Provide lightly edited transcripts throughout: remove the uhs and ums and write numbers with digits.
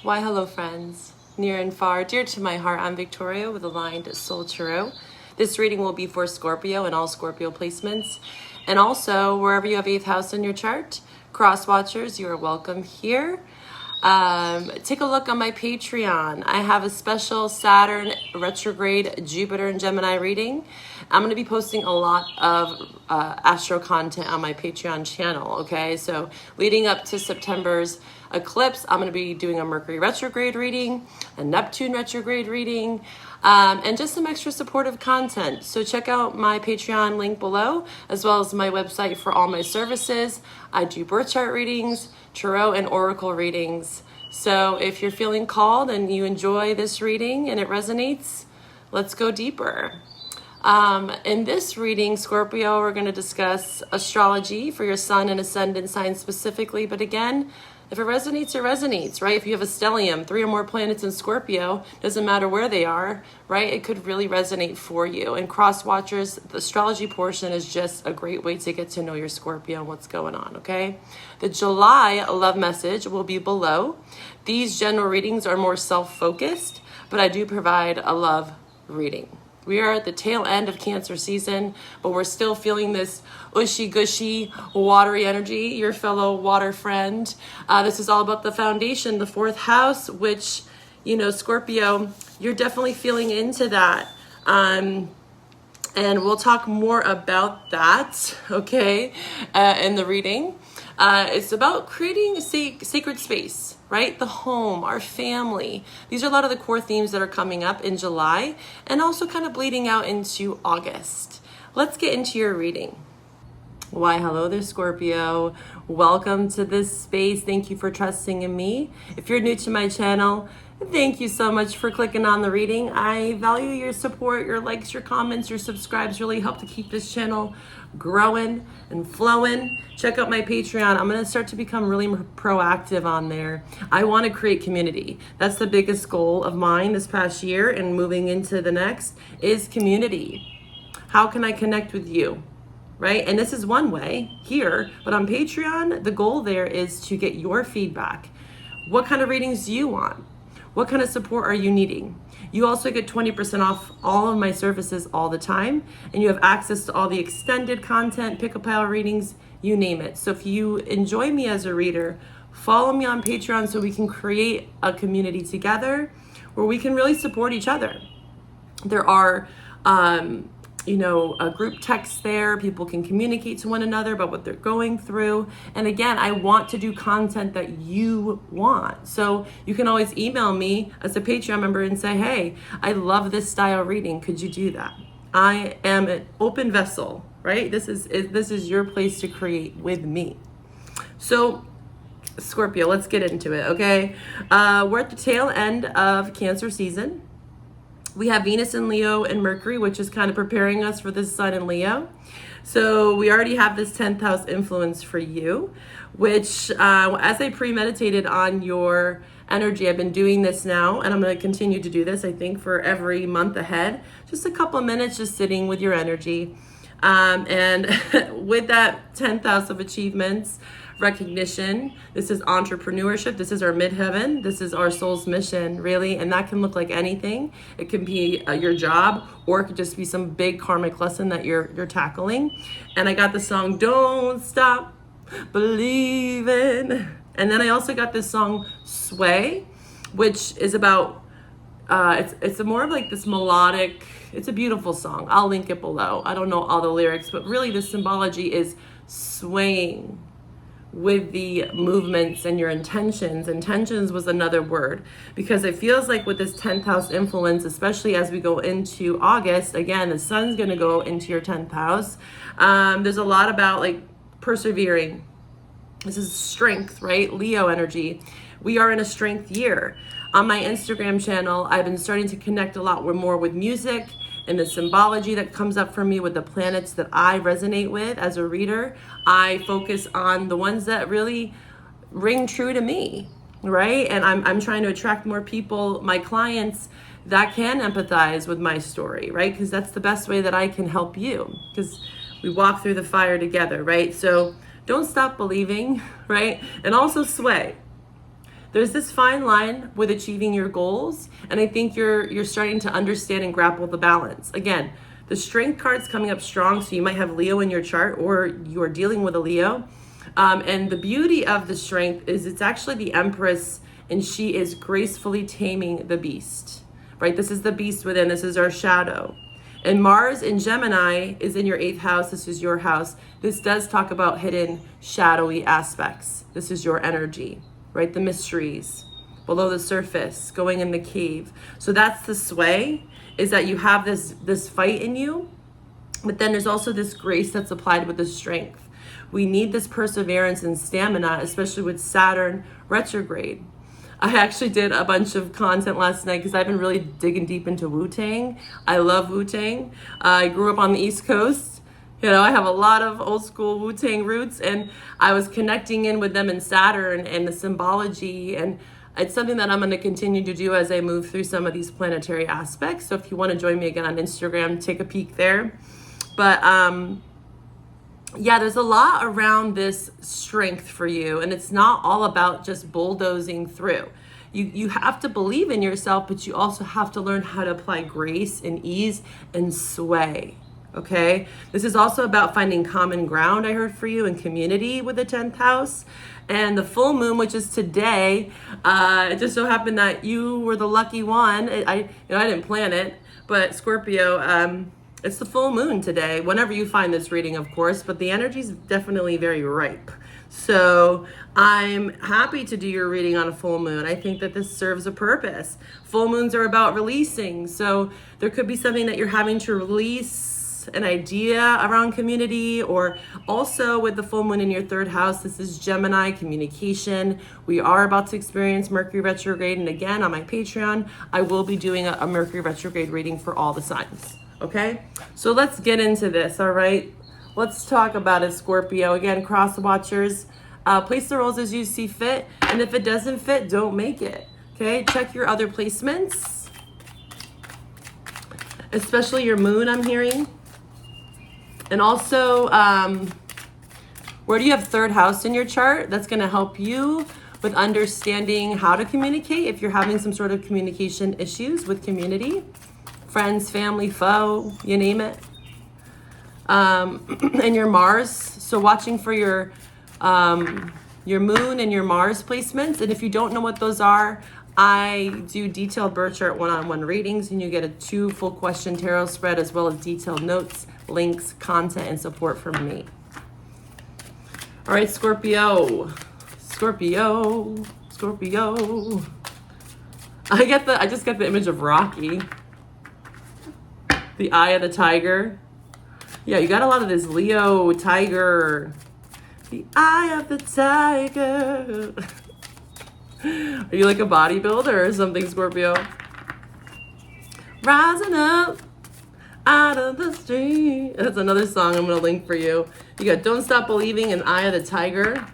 Why, hello, friends, near and far, dear to my heart. I'm Victoria with Aligned Soul Tarot. This reading will be for Scorpio and all Scorpio placements. And also, wherever you have 8th house in your chart, cross watchers, you are welcome here. Take a look on my Patreon. I have a special Saturn retrograde Jupiter and Gemini reading. I'm going to be posting a lot of astro content on my Patreon channel, okay? So leading up to September's eclipse, I'm going to be doing a Mercury retrograde reading, a Neptune retrograde reading, and just some extra supportive content. So check out my Patreon link below, as well as my website for all my services. I do birth chart readings, tarot and oracle readings. So if you're feeling called and you enjoy this reading and it resonates, let's go deeper. In this reading, Scorpio, we're going to discuss astrology for your sun and ascendant sign specifically. But again, if it resonates, it resonates, right? If you have a stellium, 3 or more planets in Scorpio, doesn't matter where they are, right? It could really resonate for you. And cross watchers, the astrology portion is just a great way to get to know your Scorpio and what's going on, okay? The July love message will be below. These general readings are more self-focused, but I do provide a love reading. We are at the tail end of Cancer season, but we're still feeling this ushy-gushy, watery energy, your fellow water friend. This is all about the foundation, the 4th house, which, you know, Scorpio, you're definitely feeling into that. And we'll talk more about that, okay, in the reading. It's about creating a sacred space, right? The home, our family. These are a lot of the core themes that are coming up in July and also kind of bleeding out into August. Let's get into your reading. Why, hello there, Scorpio. Welcome to this space. Thank you for trusting in me. If you're new to my channel, thank you so much for clicking on the reading. I value your support, your likes, your comments, your subscribes really help to keep this channel growing and flowing. Check out my Patreon. I'm going to start to become really proactive on there. I want to create community. That's the biggest goal of mine this past year and moving into the next is community. How can I connect with you? Right? And this is one way here, but on Patreon, the goal there is to get your feedback. What kind of readings do you want? What kind of support are you needing? You also get 20% off all of my services all the time, and you have access to all the extended content, pick-a-pile readings, you name it. So if you enjoy me as a reader, follow me on Patreon so we can create a community together where we can really support each other. There are a group text there. People can communicate to one another about what they're going through. And again, I want to do content that you want. So you can always email me as a Patreon member and say, hey, I love this style reading. Could you do that? I am an open vessel, right? This is your place to create with me. So Scorpio, let's get into it, okay? We're at the tail end of Cancer season. We have Venus in Leo and Mercury, which is kind of preparing us for this sun in Leo. So we already have this 10th house influence for you, which as I premeditated on your energy, I've been doing this now, and I'm going to continue to do this, I think, for every month ahead. Just a couple of minutes just sitting with your energy. And with that 10th house of achievements, recognition, this is entrepreneurship, this is our midheaven, this is our soul's mission, really, and that can look like anything. It can be your job, or it could just be some big karmic lesson that you're tackling. And I got the song Don't Stop Believing, and then I also got this song Sway, which is about it's more of like this melodic, it's a beautiful song. I'll link it below. I don't know all the lyrics, but really the symbology is swaying with the movements and your intentions. Intentions was another word, because it feels like with this 10th house influence, especially as we go into August, again, the sun's going to go into your 10th house. There's a lot about like persevering. This is strength, right? Leo energy. We are in a strength year. On my Instagram channel, I've been starting to connect a lot more with music and the symbology that comes up for me with the planets that I resonate with as a reader. I focus on the ones that really ring true to me, right? And I'm trying to attract more people, my clients, that can empathize with my story, right? Because that's the best way that I can help you, because we walk through the fire together, right? So don't stop believing, right? And also sway. there's this fine line with achieving your goals, and I think you're starting to understand and grapple the balance. Again, the strength card's coming up strong, so you might have Leo in your chart, or you're dealing with a Leo. And the beauty of the strength is it's actually the Empress, and she is gracefully taming the beast, right? This is the beast within. This is our shadow. And Mars in Gemini is in your 8th house. This is your house. This does talk about hidden, shadowy aspects. This is your energy, right? The mysteries below the surface, going in the cave. So that's the sway, is that you have this fight in you, but then there's also this grace that's applied with the strength. We need this perseverance and stamina, especially with Saturn retrograde. I actually did a bunch of content last night because I've been really digging deep into Wu-Tang. I love Wu-Tang. I grew up on the East Coast. You know, I have a lot of old school Wu-Tang roots, and I was connecting in with them in Saturn and the symbology, and it's something that I'm going to continue to do as I move through some of these planetary aspects. So if you want to join me again on Instagram, take a peek there. But yeah, there's a lot around this strength for you, and it's not all about just bulldozing through. You have to believe in yourself, but you also have to learn how to apply grace and ease and sway. Okay, this is also about finding common ground, I heard, for you, in community with the 10th house. And the full moon, which is today, it just so happened that you were the lucky one. I didn't plan it, but Scorpio, it's the full moon today, whenever you find this reading, of course, but the energy is definitely very ripe. So I'm happy to do your reading on a full moon. I think that this serves a purpose. Full moons are about releasing. So there could be something that you're having to release, an idea around community, or also with the full moon in your 3rd house. This is Gemini, communication. We are about to experience Mercury retrograde. And again, on my Patreon, I will be doing a Mercury retrograde reading for all the signs. Okay, so let's get into this. All right, let's talk about it, Scorpio. Again, cross watchers, place the roles as you see fit, and if it doesn't fit, don't make it. Okay, check your other placements, especially your moon, I'm hearing. And also, where do you have 3rd house in your chart? That's going to help you with understanding how to communicate if you're having some sort of communication issues with community. Friends, family, foe, you name it. And your Mars. So watching for your moon and your Mars placements. And if you don't know what those are, I do detailed birth chart one-on-one readings, and you get a 2 full question tarot spread, as well as detailed notes, links, content, and support from me. All right, Scorpio. Scorpio. Scorpio. I just got the image of Rocky. The eye of the tiger. Yeah, you got a lot of this Leo tiger. The eye of the tiger. Are you like a bodybuilder or something, Scorpio? Rising up out of the street. That's another song I'm going to link for you. You got Don't Stop Believing and Eye of the Tiger.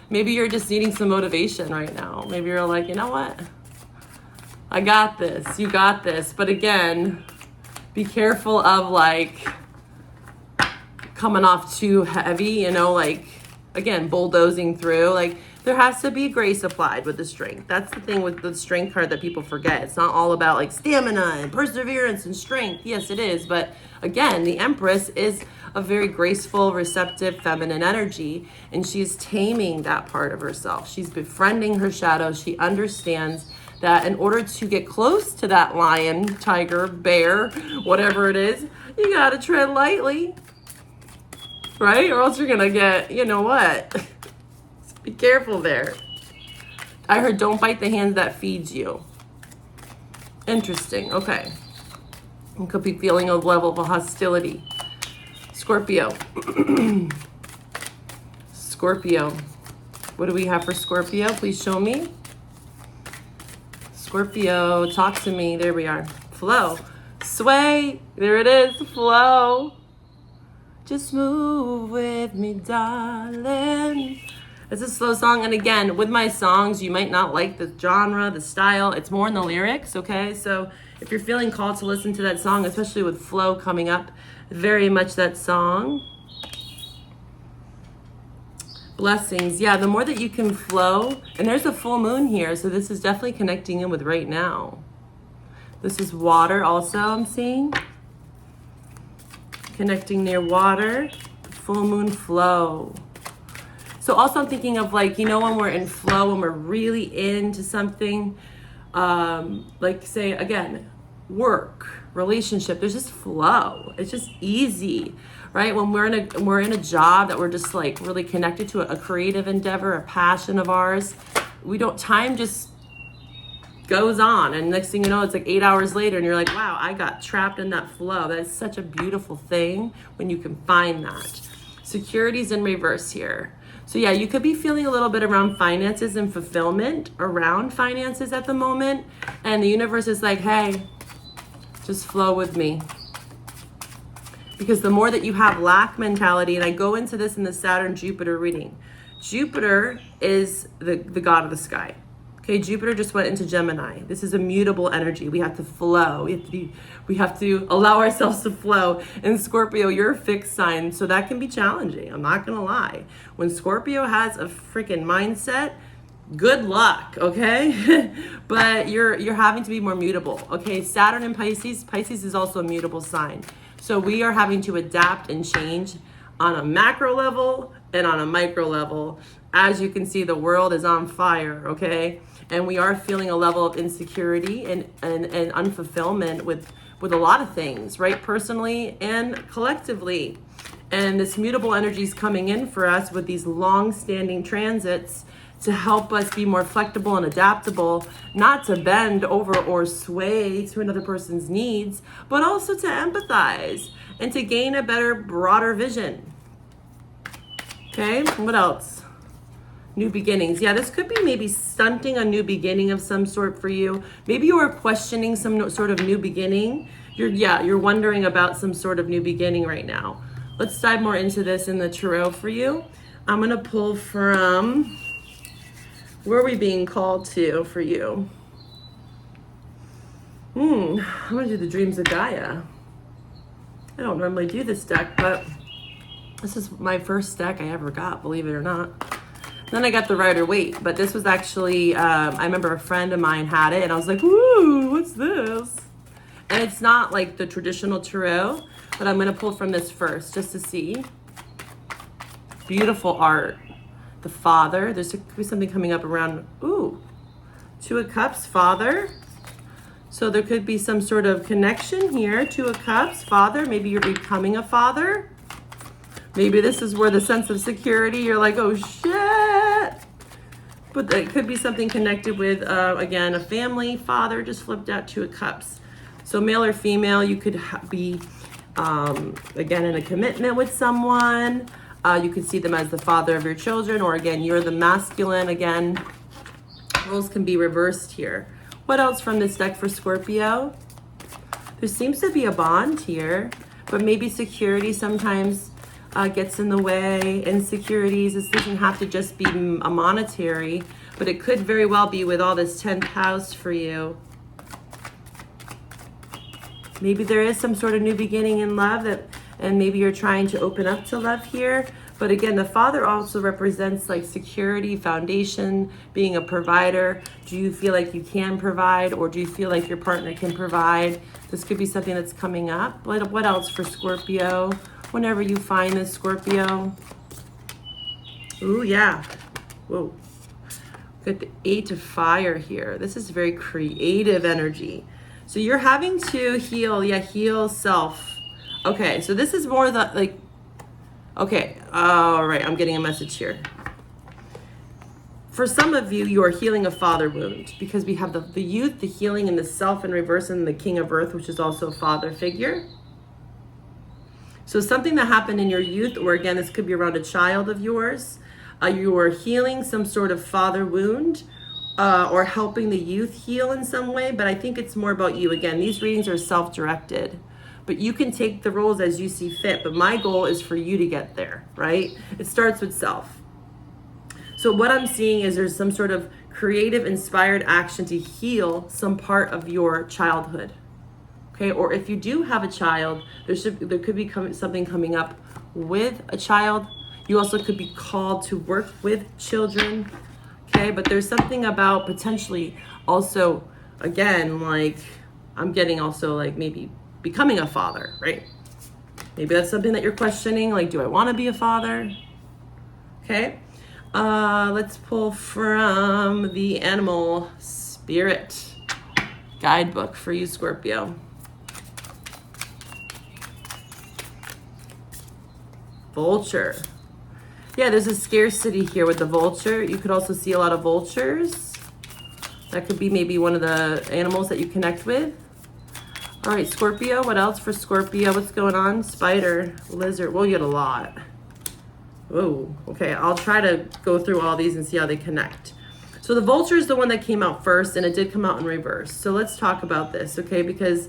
Maybe you're just needing some motivation right now. Maybe you're like, you know what? I got this. You got this. But again, be careful of like coming off too heavy, you know, like, again, bulldozing through. Like, there has to be grace applied with the strength. That's the thing with the strength card that people forget. It's not all about like stamina and perseverance and strength. Yes, it is. But again, the Empress is a very graceful, receptive, feminine energy, and she's taming that part of herself. She's befriending her shadow. She understands that in order to get close to that lion, tiger, bear, whatever it is, you gotta tread lightly, right? Or else you're gonna get, you know what? Be careful there. I heard don't bite the hand that feeds you. Interesting. Okay. You could be feeling a level of hostility. Scorpio. Scorpio. What do we have for Scorpio? Please show me. Scorpio, talk to me. There we are. Flow. Sway. There it is. Flow. Just move with me, darling. It's a slow song. And again, with my songs, you might not like the genre, the style. It's more in the lyrics, okay? So if you're feeling called to listen to that song, especially with flow coming up, very much that song. Blessings. Yeah, the more that you can flow, and there's a full moon here, so this is definitely connecting in with right now. This is water also, I'm seeing. Connecting near water, full moon flow. So also I'm thinking of like, you know, when we're in flow, when we're really into something, like say again, work, relationship, there's just flow. It's just easy, right? When we're in a job that we're just like really connected to a creative endeavor, a passion of ours, time just goes on, and next thing you know, it's like 8 hours later and you're like, wow, I got trapped in that flow. That is such a beautiful thing when you can find that. Security's in reverse here. So yeah, you could be feeling a little bit around finances and fulfillment around finances at the moment, and the universe is like, hey, just flow with me. Because the more that you have lack mentality, and I go into this in the Saturn Jupiter reading. Jupiter is the god of the sky. Okay, Jupiter just went into Gemini. This is a mutable energy. We have to flow. We have to allow ourselves to flow. And Scorpio, you're a fixed sign, so that can be challenging. I'm not gonna lie. When Scorpio has a freaking mindset, good luck, okay? But you're having to be more mutable. Okay, Saturn in Pisces. Pisces is also a mutable sign. So we are having to adapt and change on a macro level and on a micro level. As you can see, the world is on fire, okay? And we are feeling a level of insecurity and unfulfillment with a lot of things, right? Personally and collectively. And this mutable energy is coming in for us with these long-standing transits to help us be more flexible and adaptable, not to bend over or sway to another person's needs, but also to empathize and to gain a better, broader vision. Okay, what else? New beginnings. Yeah, this could be maybe stunting a new beginning of some sort for you. Maybe you are questioning some sort of new beginning. You're wondering about some sort of new beginning right now. Let's dive more into this in the tarot for you. I'm gonna pull from, where are we being called to for you? I'm gonna do the Dreams of Gaia. I don't normally do this deck, but this is my first deck I ever got, believe it or not. Then I got the Rider-Waite, but this was actually, I remember a friend of mine had it, and I was like, woo, what's this? And it's not like the traditional tarot, but I'm gonna pull from this first, just to see. Beautiful art. The Father, there could be something coming up around, Two of Cups, Father. So there could be some sort of connection here, Two of Cups, Father, maybe you're becoming a father. Maybe this is where the sense of security, you're like, oh shit. But it could be something connected with, again, a family, father, just flipped out Two of Cups. So male or female, you could be, again, in a commitment with someone. You could see them as the father of your children, or again, you're the masculine. Again, roles can be reversed here. What else from this deck for Scorpio? There seems to be a bond here, but maybe security sometimes gets in the way. Insecurities, this doesn't have to just be a monetary, but it could very well be with all this 10th house for you. Maybe there is some sort of new beginning in love, and maybe you're trying to open up to love here. But again, the Father also represents like security, foundation, being a provider. Do you feel like you can provide, or do you feel like your partner can provide? This could be something that's coming up. What else for Scorpio? Whenever you find this, Scorpio. Ooh, yeah. Whoa. Got the 8 of Fire here. This is very creative energy. So you're having to heal self. Okay, so this is more the, like, okay, all right, I'm getting a message here. For some of you, you are healing a father wound, because we have the youth, the healing, and the self in reverse, and the King of Earth, which is also a father figure. So something that happened in your youth, or again, this could be around a child of yours. You are healing some sort of father wound, or helping the youth heal in some way. But I think it's more about you. Again, these readings are self-directed, but you can take the roles as you see fit. But my goal is for you to get there, right? It starts with self. So what I'm seeing is there's some sort of creative, inspired action to heal some part of your childhood. Okay, or if you do have a child, there could be something coming up with a child. You also could be called to work with children. Okay, but there's something about potentially also, again, like I'm getting also like maybe becoming a father, right? Maybe that's something that you're questioning. Like, do I want to be a father? Okay. Let's pull from the animal spirit guidebook for you, Scorpio. Vulture. Yeah, there's a scarcity here with the vulture. You could also see a lot of vultures. That could be maybe one of the animals that you connect with. All right, Scorpio, what else for Scorpio? What's going on? Spider, lizard. Well, you get a lot. Whoa, okay, I'll try to go through all these and see how they connect. So the vulture is the one that came out first, and it did come out in reverse. So let's talk about this, okay? Because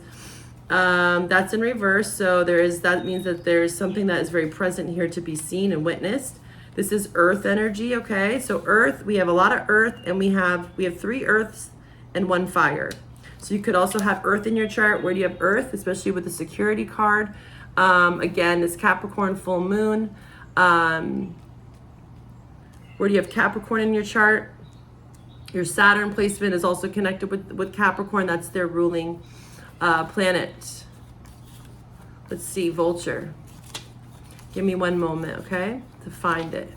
that's in reverse. So that means that there's something that is very present here to be seen and witnessed. This is earth energy, okay? So earth, we have a lot of earth, and we have 3 earths and 1 fire. So you could also have earth in your chart. Where do you have earth, especially with the security card? Again, this Capricorn full moon. Where do you have Capricorn in your chart? Your Saturn placement is also connected with Capricorn. That's their ruling planet. Let's see, vulture. Give me one moment, okay, to find it.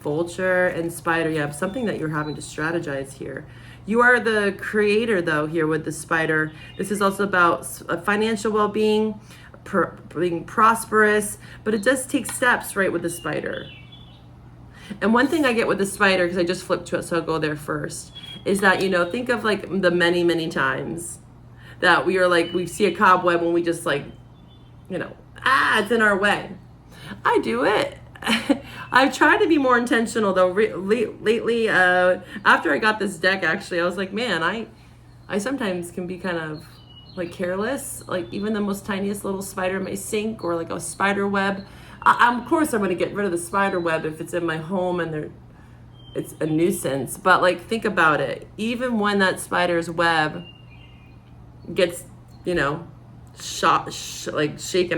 Vulture and spider. Yeah, something that you're having to strategize here. You are the creator, though, here with the spider. This is also about financial well-being, being prosperous, but it does take steps, right, with the spider. And one thing I get with the spider, because I just flipped to it, so I'll go there first, is that, think of like the many, many times that we see a cobweb when we just like, it's in our way. I do it. I've tried to be more intentional though. Lately, after I got this deck, actually, I was like, man, I sometimes can be kind of like careless, like even the most tiniest little spider in my sink or like a spider web. Of course, I'm going to get rid of the spider web if it's in my home and it's a nuisance. But like, think about it. Even when that spider's web gets, shaken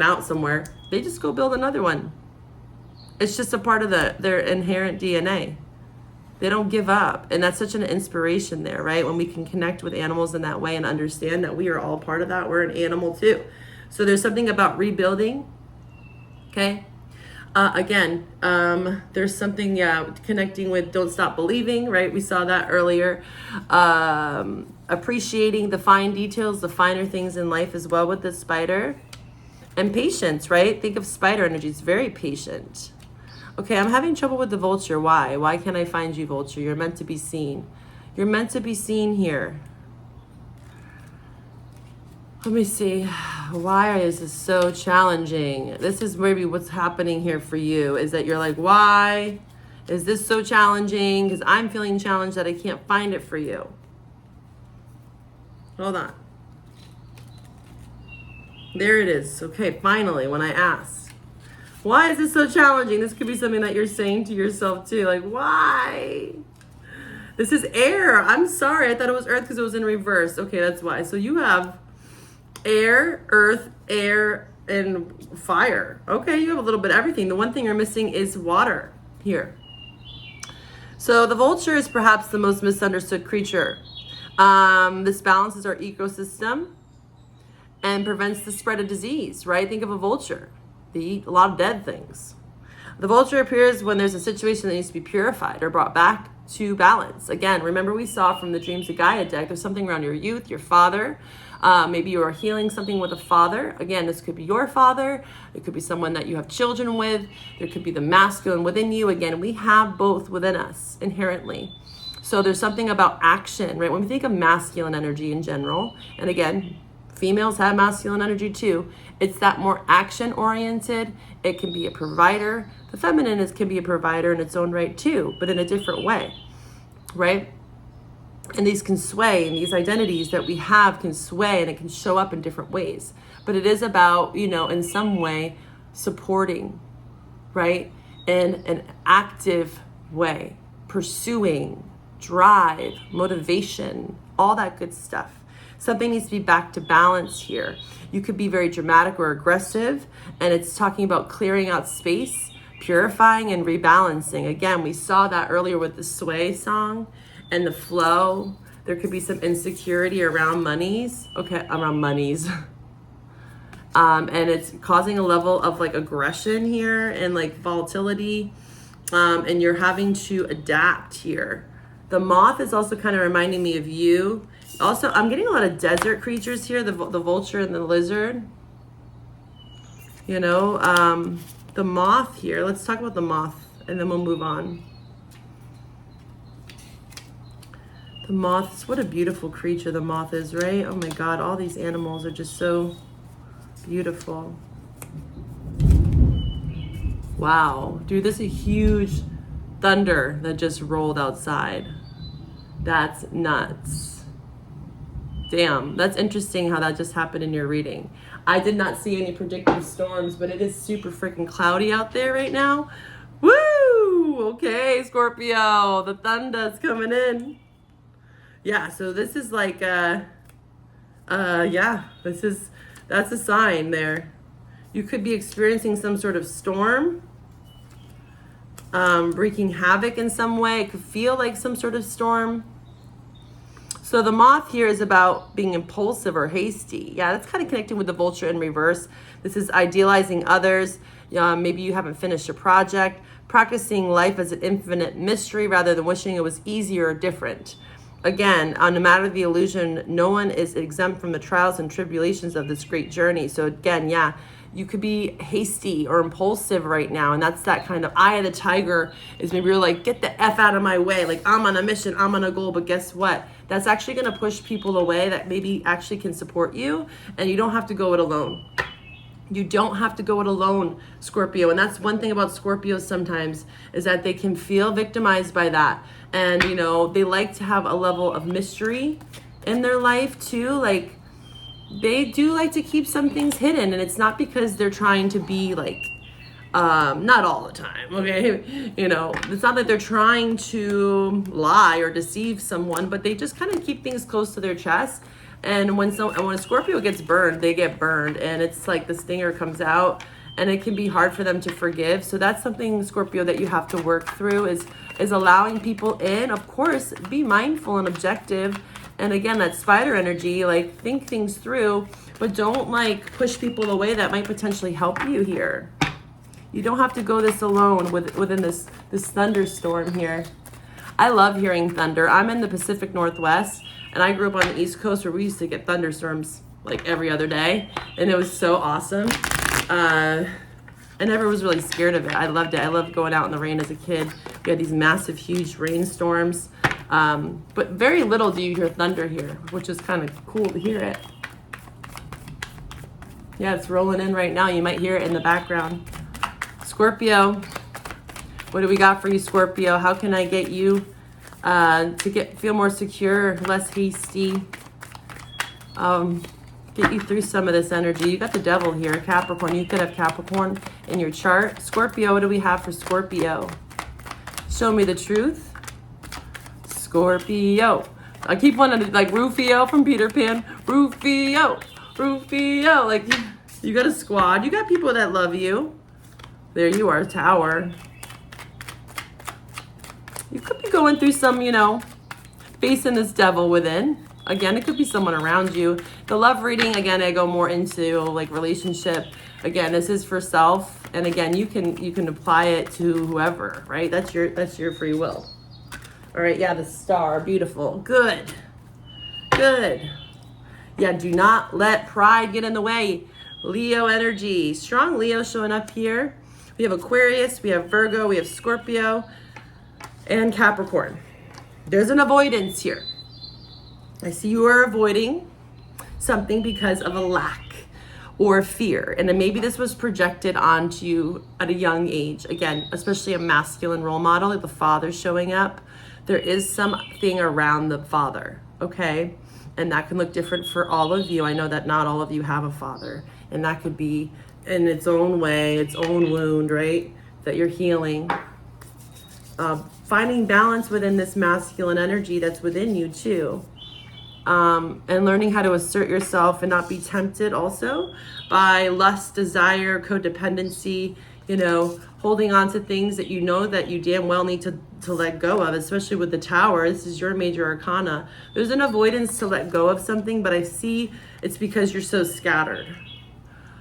out somewhere, they just go build another one. It's just a part of their inherent DNA. They don't give up. And that's such an inspiration there, right? When we can connect with animals in that way and understand that we are all part of that. We're an animal too. So there's something about rebuilding. Okay. Again, there's something, connecting with don't stop believing, right? We saw that earlier. Appreciating the fine details, the finer things in life as well with the spider. And patience, right? Think of spider energy. It's very patient. Okay, I'm having trouble with the vulture. Why? Why can't I find you, vulture? You're meant to be seen. You're meant to be seen here. Let me see. Why is this so challenging? This is maybe what's happening here for you, is that you're like, why is this so challenging? Because I'm feeling challenged that I can't find it for you. Hold on. There it is. Okay, finally, when I asked. Why is this so challenging? This could be something that you're saying to yourself too. Like, why? This is air. I'm sorry. I thought it was earth because it was in reverse. Okay, that's why. So you have air, earth, air, and fire. Okay, you have a little bit of everything. The one thing you're missing is water here. So the vulture is perhaps the most misunderstood creature. This balances our ecosystem and prevents the spread of disease, right? Think of a vulture. They eat a lot of dead things. The vulture appears when there's a situation that needs to be purified or brought back to balance. Again, remember we saw from the Dreams of Gaia deck, there's something around your youth, your father. Maybe you are healing something with a father. Again, this could be your father. It could be someone that you have children with. There could be the masculine within you. Again, we have both within us inherently. So there's something about action, right? When we think of masculine energy in general, and again, females have masculine energy too. It's that more action oriented. It can be a provider. The feminine can be a provider in its own right too, but in a different way, right? And these can sway, and these identities that we have can sway, and it can show up in different ways. But it is about, in some way supporting, right? In an active way, pursuing, drive, motivation, all that good stuff. Something needs to be back to balance here. You could be very dramatic or aggressive, and it's talking about clearing out space, purifying and rebalancing. Again, we saw that earlier with the Sway song and the flow. There could be some insecurity around monies. Okay, around monies. And it's causing a level of like aggression here and like volatility. And you're having to adapt here. The moth is also kind of reminding me of you. Also, I'm getting a lot of desert creatures here, the vulture and the lizard. You know, the moth here. Let's talk about the moth and then we'll move on. The moths, what a beautiful creature the moth is, right? Oh my God, all these animals are just so beautiful. Wow, dude, this is a huge thunder that just rolled outside. That's nuts. Damn, that's interesting how that just happened in your reading. I did not see any predicted storms, but it is super freaking cloudy out there right now. Woo! Okay, Scorpio, the thunder's coming in. Yeah, so this is like, yeah, that's a sign there. You could be experiencing some sort of storm, wreaking havoc in some way. It could feel like some sort of storm. So the moth here is about being impulsive or hasty. Yeah, that's kind of connecting with the vulture in reverse. This is idealizing others. Maybe you haven't finished a project, practicing life as an infinite mystery rather than wishing it was easier or different. Again, no matter the illusion, no one is exempt from the trials and tribulations of this great journey. So again, yeah, you could be hasty or impulsive right now. And that's that kind of eye of the tiger is maybe you're like, get the F out of my way. Like, I'm on a mission, I'm on a goal. But guess what? That's actually going to push people away that maybe actually can support you. And you don't have to go it alone. You don't have to go it alone, Scorpio. And that's one thing about Scorpios sometimes is that they can feel victimized by that. And, you know, they like to have a level of mystery in their life too. Like, they do like to keep some things hidden. And it's not because they're trying to be like, not all the time, okay? You know, it's not that they're trying to lie or deceive someone, but they just kind of keep things close to their chest. And when a Scorpio gets burned, they get burned. And it's like the stinger comes out and it can be hard for them to forgive. So that's something, Scorpio, that you have to work through is allowing people in. Of course, be mindful and objective. And again, that spider energy, like think things through, but don't like push people away that might potentially help you here. You don't have to go this alone within this thunderstorm here. I love hearing thunder. I'm in the Pacific Northwest and I grew up on the East Coast where we used to get thunderstorms like every other day. And it was so awesome. I never was really scared of it. I loved it. I loved going out in the rain as a kid. We had these massive, huge rainstorms. But very little do you hear thunder here, which is kind of cool to hear it. Yeah, it's rolling in right now. You might hear it in the background. Scorpio, what do we got for you, Scorpio? How can I get you to feel more secure, less hasty? Get you through some of this energy. You got the devil here, Capricorn. You could have Capricorn in your chart. Scorpio, what do we have for Scorpio? Show me the truth. Scorpio. I keep wanting to, like Rufio from Peter Pan. Rufio. Like, you got a squad. You got people that love you. There you are, Tower. You could be going through some, you know, facing this devil within. Again, it could be someone around you. The love reading, again, I go more into like relationship. Again, this is for self. And again, you can apply it to whoever, right? That's your free will. All right, yeah, the star, beautiful. Good. Yeah, do not let pride get in the way. Leo energy, strong Leo showing up here. We have Aquarius, we have Virgo, we have Scorpio, and Capricorn. There's an avoidance here. I see you are avoiding something because of a lack or fear. And then maybe this was projected onto you at a young age. Again, especially a masculine role model, like the father showing up. There is something around the father, okay? And that can look different for all of you. I know that not all of you have a father. And that could be in its own way, its own wound, right? That you're healing. Finding balance within this masculine energy that's within you too. and learning how to assert yourself and not be tempted also by lust, desire, codependency, you know, holding on to things that you know that you damn well need to let go of, especially with the Tower. This is your major arcana. There's an avoidance to let go of something, but I see it's because you're so scattered.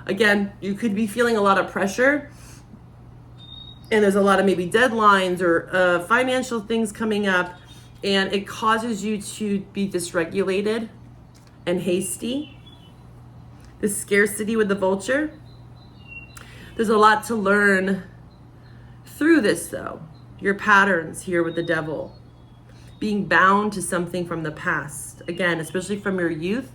Again, you could be feeling a lot of pressure, and there's a lot of maybe deadlines or financial things coming up, and it causes you to be dysregulated and hasty. The scarcity with the Vulture. There's a lot to learn through this though. Your patterns here with the Devil. Being bound to something from the past. Again, especially from your youth,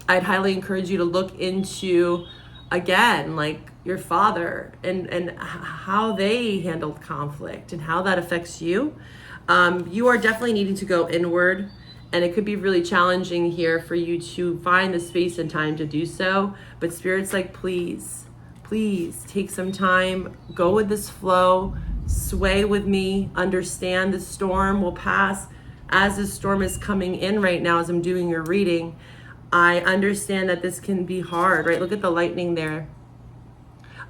I'd highly encourage you to look into, again, like your father and how they handled conflict and how that affects you. You are definitely needing to go inward, and it could be really challenging here for you to find the space and time to do so. But Spirit's like, please take some time, go with this flow, sway with me, understand the storm will pass. As the storm is coming in right now, as I'm doing your reading, I understand that this can be hard, right? Look at the lightning there.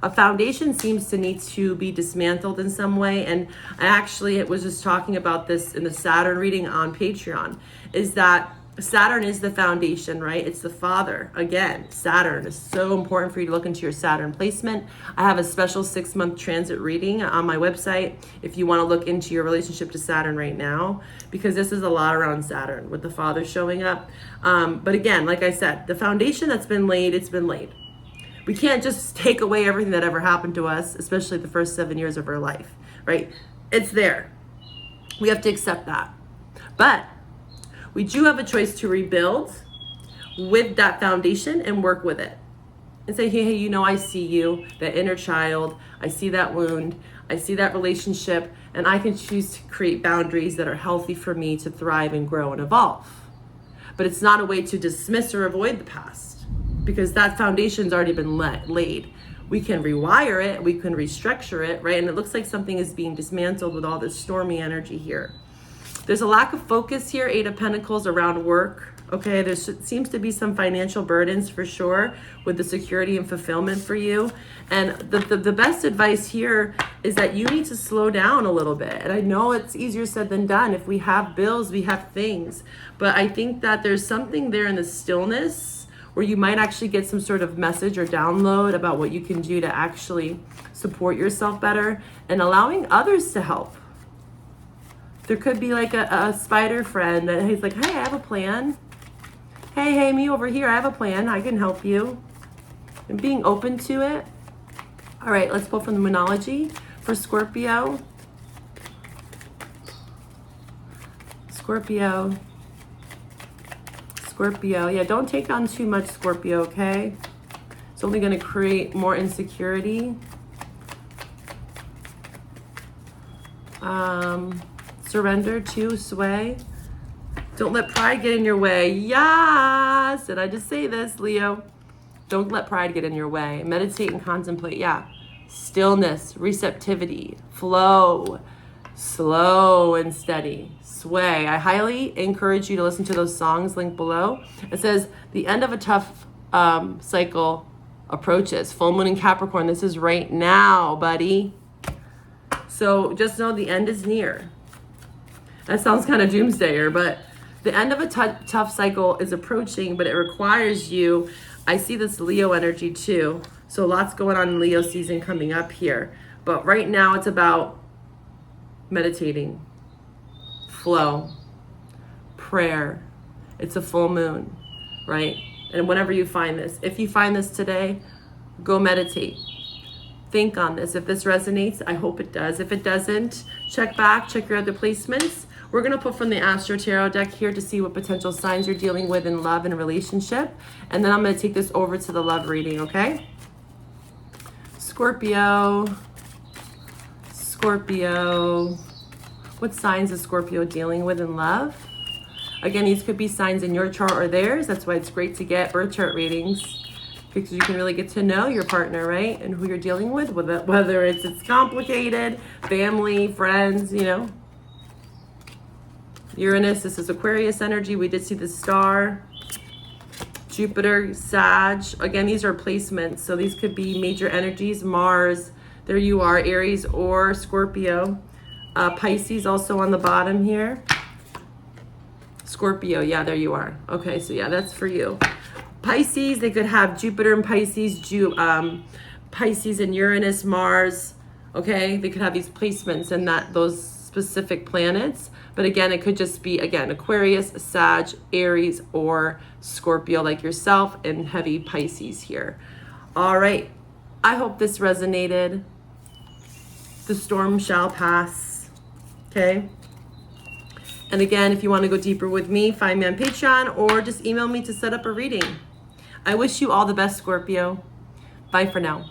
A foundation seems to need to be dismantled in some way. And it was just talking about this in the Saturn reading on Patreon, is that Saturn is the foundation, right? It's the father. Again, Saturn is so important for you to look into your Saturn placement. I have a special 6-month transit reading on my website if you want to look into your relationship to Saturn right now, because this is a lot around Saturn with the father showing up. But again, like I said, the foundation that's been laid, it's been laid. We can't just take away everything that ever happened to us, especially the first 7 years of our life, right? It's there. We have to accept that. But we do have a choice to rebuild with that foundation and work with it. And say, hey, you know, I see you, that inner child. I see that wound. I see that relationship. And I can choose to create boundaries that are healthy for me to thrive and grow and evolve. But it's not a way to dismiss or avoid the past, because that foundation's already been laid. We can rewire it, we can restructure it, right? And it looks like something is being dismantled with all this stormy energy here. There's a lack of focus here, 8 of Pentacles, around work. Okay, there seems to be some financial burdens for sure with the security and fulfillment for you. And the best advice here is that you need to slow down a little bit. And I know it's easier said than done. If we have bills, we have things. But I think that there's something there in the stillness where you might actually get some sort of message or download about what you can do to actually support yourself better and allowing others to help. There could be like a spider friend that he's like, hey, I have a plan. Hey, me over here, I have a plan. I can help you. And being open to it. All right, let's pull from the Moonology for Scorpio. Scorpio. Yeah, don't take on too much, Scorpio, okay? It's only going to create more insecurity. Surrender to sway. Don't let pride get in your way. Yes! Did I just say this, Leo? Don't let pride get in your way. Meditate and contemplate. Yeah. Stillness, receptivity, flow, slow and steady. Sway. I highly encourage you to listen to those songs linked below. It says, the end of a tough cycle approaches. Full moon in Capricorn. This is right now, buddy. So just know the end is near. That sounds kind of doomsayer, but the end of a tough cycle is approaching, but it requires you. I see this Leo energy too. So lots going on in Leo season coming up here. But right now it's about meditating, flow, prayer. It's a full moon, right? And whenever you find this, if you find this today, go meditate. Think on this. If this resonates, I hope it does. If it doesn't, check back, check your other placements. We're going to pull from the Astro Tarot deck here to see what potential signs you're dealing with in love and relationship. And then I'm going to take this over to the love reading, okay? Scorpio. What signs is Scorpio dealing with in love? Again, these could be signs in your chart or theirs. That's why it's great to get birth chart readings, because you can really get to know your partner, right? And who you're dealing with, whether it's complicated, family, friends, you know. Uranus, this is Aquarius energy. We did see the star. Jupiter, Sag. Again, these are placements. So these could be major energies. Mars, there you are, Aries or Scorpio. Pisces also on the bottom here. Scorpio, yeah, there you are. Okay, so yeah, that's for you. Pisces, they could have Jupiter and Pisces, Pisces and Uranus, Mars. Okay, they could have these placements and those specific planets. But again, it could just be, again, Aquarius, Sag, Aries, or Scorpio like yourself, and heavy Pisces here. All right, I hope this resonated. The storm shall pass, okay? And again, if you want to go deeper with me, find me on Patreon or just email me to set up a reading. I wish you all the best, Scorpio. Bye for now.